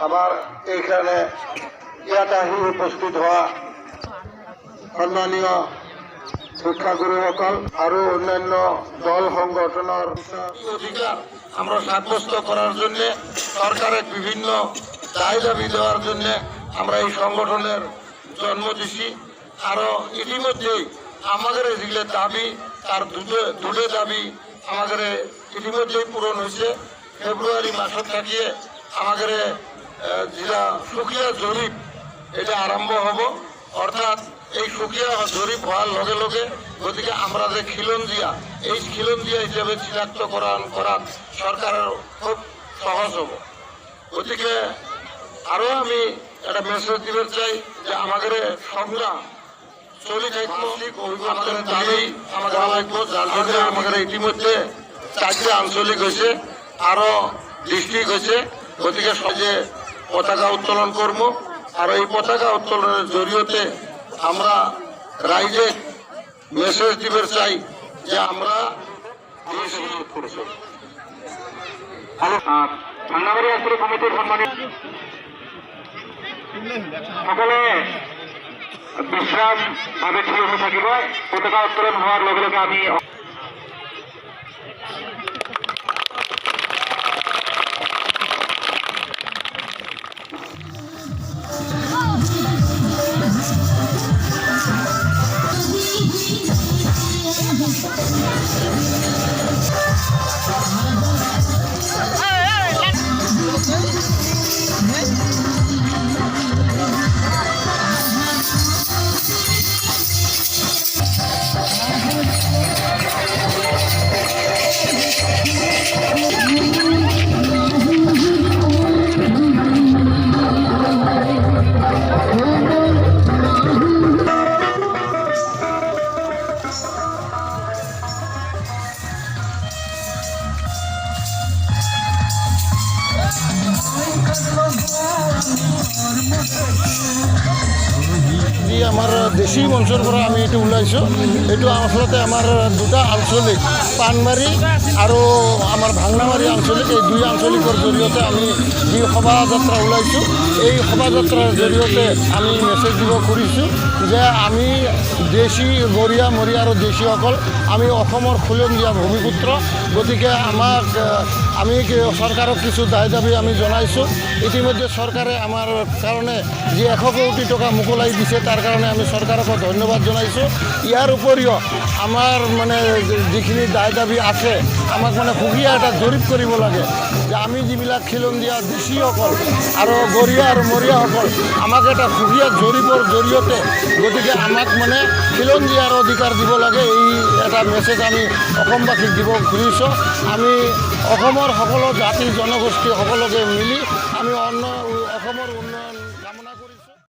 আবার এইখানে ইয়াত আহি উপস্থিত হওয়া সম্মানীয় শিক্ষাগুরুসকল আৰু অন্যান্য দল সংগঠনের অধিকার আমরা সাব্যস্ত করার জন্য সরকারের বিভিন্ন দায় দাবি দেওয়ার জন্য আমরা এই সংগঠনের জন্ম দিছি। আরো ইতিমধ্যেই আমাদের যেগুলো দাবি তার দুটো দাবি আমাদের ইতিমধ্যেই পূরণ হয়েছে। ফেব্রুয়ারি মাসত থাকিয়ে আমাদের যেটা সুকিয়া জরিপ এটা আরম্ভ হব, অর্থাৎ এই সুকিয়া জরিপ হওয়ার লগে লগে গতিকে আমরা যে খিলঞ্জিয়া এই খিলঞ্জিয়া হিসেবে চিনাক্তকরণ করা সরকারের খুব সহজ হব। গতিকে আরও আমি একটা মেসেজ দিতে চাই যে আমাদের সংগ্রাম চলি থাকবো, আমাদের দাবি আমাদের লাগবো। যার জন্য আমাদের ইতিমধ্যে 4টে আঞ্চলিক হয়েছে, আরও ডিস্ট্রিক্ট হয়েছে। গতিকে সহজে পতাকা উত্তোলন করব। আর এই পতাকা উত্তোলনের জরিয়তে আমরা রাইজে মেসেজ দিতে চাই যে আমরা ভাঙ্গাবাড়ি আঞ্চলিক কমিটির সম্মানিত সকলে বিশ্রাম ভাবে থিয় হয়ে থাকিব। পতাকা উত্তোলন হওয়ার লগে লগে আমি আমার দেশী মঞ্চৰ পৰা আমি এইটো ওলাইছোঁ। এইটো আচলতে আমাৰ দুটা আঞ্চলিক, পানবাৰী আৰু আমাৰ ভাংনাবাৰী আঞ্চলিক, এই দুই আঞ্চলিকৰ জৰিয়তে আমি যি শোভাযাত্ৰা ওলাইছোঁ। এই শোভাযাত্ৰাৰ জৰিয়তে আমি মেছেজ দিব খুজিছোঁ যে আমি দেশী গৰীয়া মৰীয়া আৰু দেশীসকল আমি অসমৰ খিলঞ্জীয়া ভূমিপুত্ৰ। গতিকে আমি চৰকাৰক কিছু দায় দাবী আমি জনাইছোঁ। ইতিমধ্যে চৰকাৰে আমাৰ কাৰণে যি 100 কোটি টকা মোকলাই দিছে তাৰ কাৰণে আমি চৰকাৰকো ধন্যবাদ জনাইছোঁ। ইয়াৰ উপৰিও আমাৰ যিখিনি দায় দাবী আছে, আমাক সুকীয়া এটা জৰীপ কৰিব লাগে যে আমি যিবিলাক খিলঞ্জীয়া দেশীসকল আৰু গৰীয়া আৰু মৰীয়াসকল আমাক এটা সুকীয়া জৰীপৰ জৰিয়তে গতিকে আমাক খিলঞ্জীয়াৰ অধিকাৰ দিব লাগে। এই এটা মেছেজ আমি অসমবাসীক দিব খুজিছোঁ। আমি অসমৰ সকলো জাতি জনগোষ্ঠী সকলোকে মিলি আমি অসমৰ উন্নয়ন কামনা কৰি